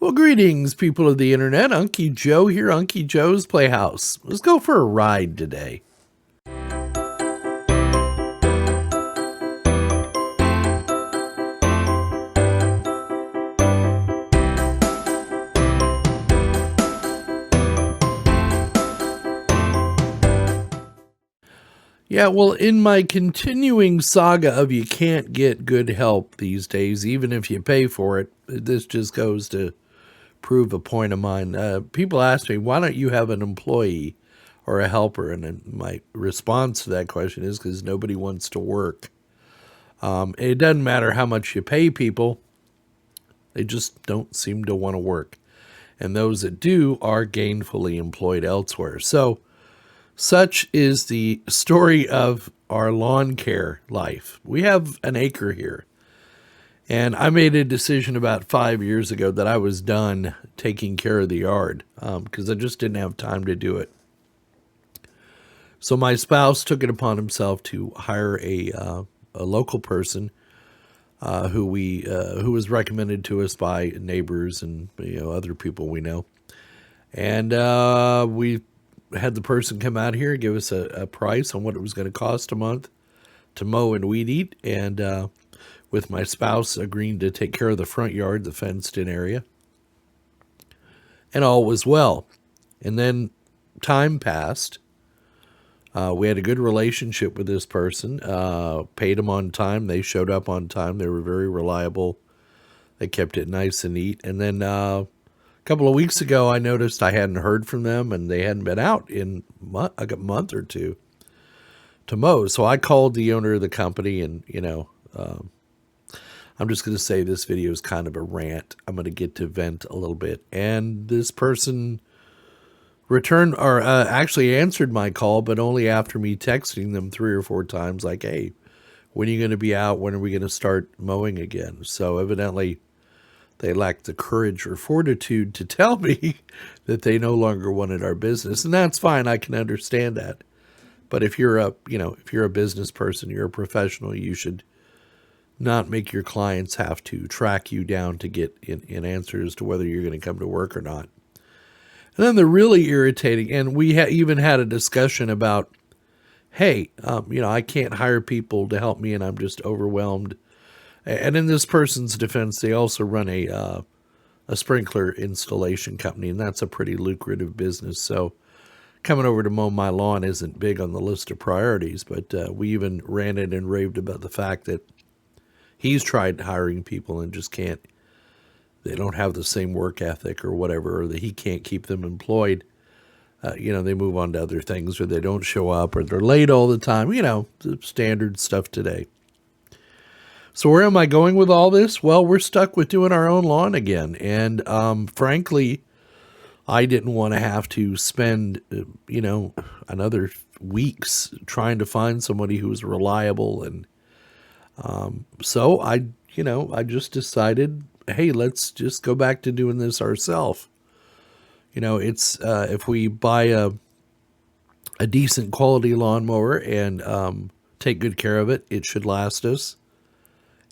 Well, greetings, people of the internet. Unky Joe here, Unky Joe's Playhouse. Let's go for a ride today. Yeah, well, in my continuing saga of you can't get good help these days, even if you pay for it, this just goes to prove a point of mine. People ask me, why don't you have an employee or a helper? And then my response to that question is because nobody wants to work. It doesn't matter how much you pay people, they just don't seem to want to work. And those that do are gainfully employed elsewhere. So, such is the story of our lawn care life. We have an acre here. And I made a decision about 5 years ago that I was done taking care of the yard because I just didn't have time to do it. So my spouse took it upon himself to hire a local person who was recommended to us by neighbors and other people we know. And we had the person come out here and give us a price on what it was going to cost a month to mow and weed eat. And with my spouse agreeing to take care of the front yard, the fenced-in area. And all was well. And then time passed. We had a good relationship with this person. Paid them on time. They showed up on time. They were very reliable. They kept it nice and neat. And then a couple of weeks ago, I noticed I hadn't heard from them, and they hadn't been out in a month or two to mow. So I called the owner of the company, and I'm just going to say this video is kind of a rant. I'm going to get to vent a little bit. And this person returned or actually answered my call, but only after me texting them 3 or 4 times like, hey, when are you going to be out? When are we going to start mowing again? So evidently they lacked the courage or fortitude to tell me that they no longer wanted our business. And that's fine. I can understand that. But if you're a business person, you're a professional, you should not make your clients have to track you down to get in answers to whether you're going to come to work or not. And then the really irritating, and we even had a discussion about, hey, I can't hire people to help me and I'm just overwhelmed. And in this person's defense, they also run a sprinkler installation company, and that's a pretty lucrative business. So coming over to mow my lawn isn't big on the list of priorities, but we even ranted and raved about the fact that he's tried hiring people and just can't. They don't have the same work ethic or whatever, or that he can't keep them employed. They move on to other things, or they don't show up, or they're late all the time. The standard stuff today. So where am I going with all this? Well, we're stuck with doing our own lawn again. And frankly, I didn't want to have to spend, another weeks trying to find somebody who was reliable. And so I just decided, hey, let's just go back to doing this ourselves. It's if we buy a decent quality lawnmower and take good care of it, it should last us.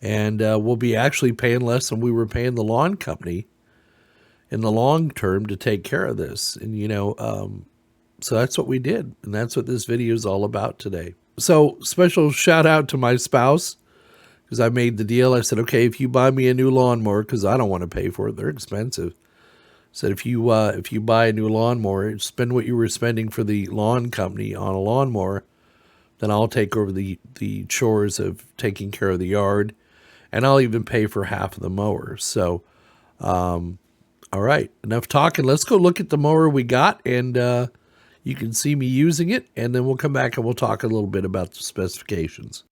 And we'll be actually paying less than we were paying the lawn company in the long term to take care of this. And, so that's what we did. And that's what this video is all about today. So special shout out to my spouse, because I made the deal. I said, okay, if you buy me a new lawnmower, because I don't want to pay for it, they're expensive. I said, if you buy a new lawnmower, spend what you were spending for the lawn company on a lawnmower, then I'll take over the chores of taking care of the yard, and I'll even pay for half of the mower. So, all right, enough talking. Let's go look at the mower we got, and you can see me using it, and then we'll come back and we'll talk a little bit about the specifications.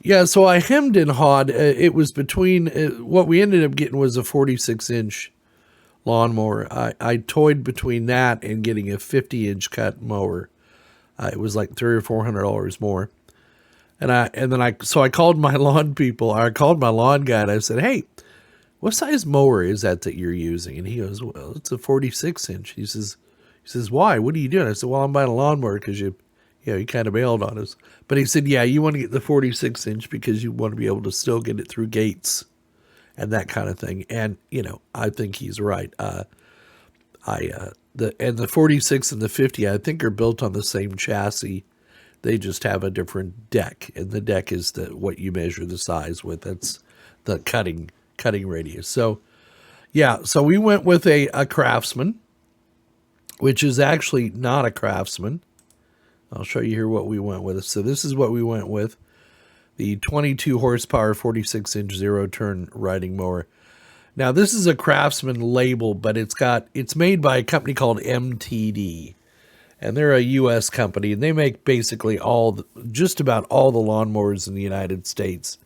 Yeah, so I hemmed and hawed. It was between, what we ended up getting was a 46-inch lawnmower. I toyed between that and getting a 50-inch cut mower. It was like $300 or $400 more. So I called my lawn people. I called my lawn guy and I said, "Hey, what size mower is that you're using?" And he goes, "Well, it's a 46-inch." He says, "Why? What are you doing?" I said, "Well, I'm buying a lawnmower because you kind of bailed on us." But he said, "Yeah, you want to get the 46-inch because you want to be able to still get it through gates and that kind of thing." And I think he's right. The 46 and the 50, I think, are built on the same chassis. They just have a different deck, and the deck is what you measure the size with. That's the cutting radius. So yeah, so we went with a Craftsman, which is actually not a Craftsman. I'll show you here what we went with. So this is what we went with: the 22 horsepower, 46-inch zero-turn riding mower. Now this is a Craftsman label, but it's made by a company called MTD. And they're a U.S. company, and they make basically just about all the lawnmowers in the United States.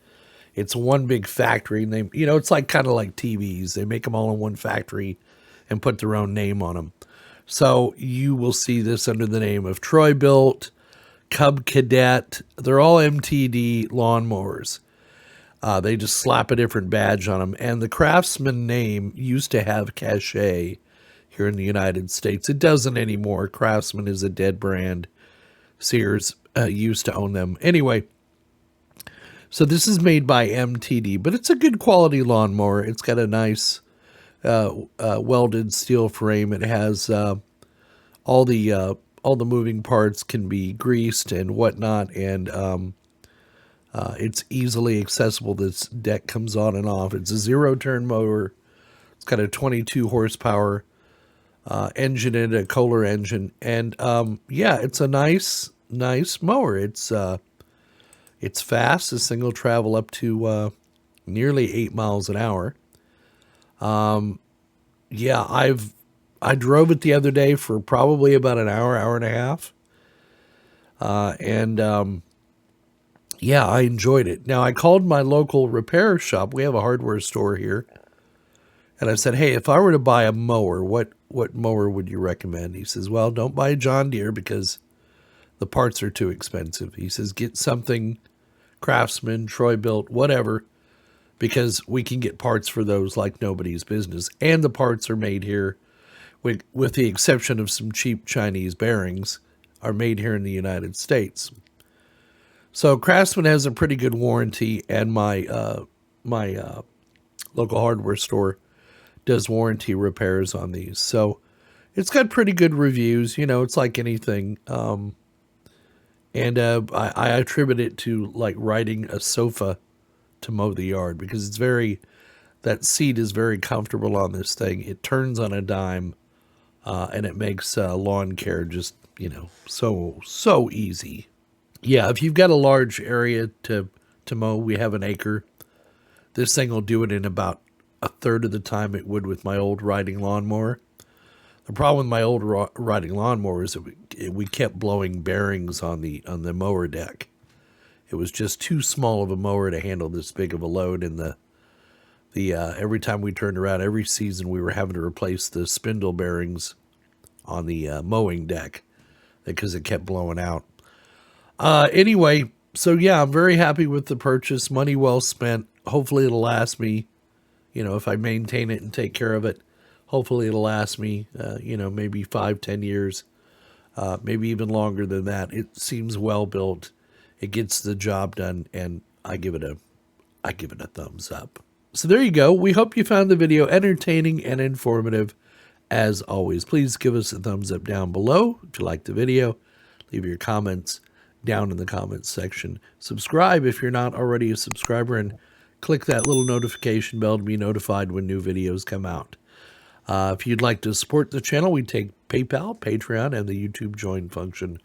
It's one big factory, and it's like kind of like TVs. They make them all in one factory and put their own name on them. So you will see this under the name of Troy-Bilt, Cub Cadet. They're all MTD lawnmowers. They just slap a different badge on them. And the Craftsman name used to have cachet here in the United States. It doesn't anymore. Craftsman is a dead brand. Sears used to own them. Anyway, so this is made by MTD, but it's a good quality lawnmower. It's got a nice welded steel frame. It has all the moving parts can be greased and whatnot, and it's easily accessible. This deck comes on and off. It's a zero-turn mower. It's got a 22 horsepower engine in it, a Kohler engine, and yeah, it's a nice mower. It's fast. This thing will travel up to nearly 8 miles an hour. Yeah, I drove it the other day for probably about an hour and a half, and yeah, I enjoyed it. Now I called my local repair shop. We have a hardware store here. And I said, "Hey, if I were to buy a mower, what mower would you recommend?" He says, "Well, don't buy a John Deere because the parts are too expensive." He says, "Get something Craftsman, Troy-Bilt, whatever, because we can get parts for those like nobody's business. And the parts are made here, with the exception of some cheap Chinese bearings, are made here in the United States." So Craftsman has a pretty good warranty, and my local hardware store does warranty repairs on these. So it's got pretty good reviews. It's like anything. And I attribute it to like riding a sofa to mow the yard, because that seat is very comfortable on this thing. It turns on a dime, and it makes lawn care just, so easy. Yeah, if you've got a large area to mow, we have an acre. This thing will do it in about a third of the time it would with my old riding lawnmower. The problem with my old riding lawnmower is that we kept blowing bearings on the mower deck. It was just too small of a mower to handle this big of a load, and every time we turned around, every season we were having to replace the spindle bearings on the mowing deck because it kept blowing out. Anyway, so yeah, I'm very happy with the purchase. Money well spent. Hopefully it'll last me. If I maintain it and take care of it, hopefully it'll last me, maybe 5-10 years, maybe even longer than that. It seems well built. It gets the job done, and I give it a thumbs up. So there you go. We hope you found the video entertaining and informative. As always, please give us a thumbs up down below if you liked the video. Leave your comments down in the comments section. Subscribe if you're not already a subscriber, and click that little notification bell to be notified when new videos come out. If you'd like to support the channel, we take PayPal, Patreon, and the YouTube join function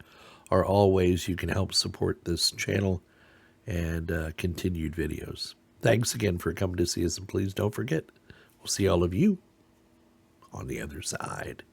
are all ways you can help support this channel and continued videos. Thanks again for coming to see us, and please don't forget, we'll see all of you on the other side.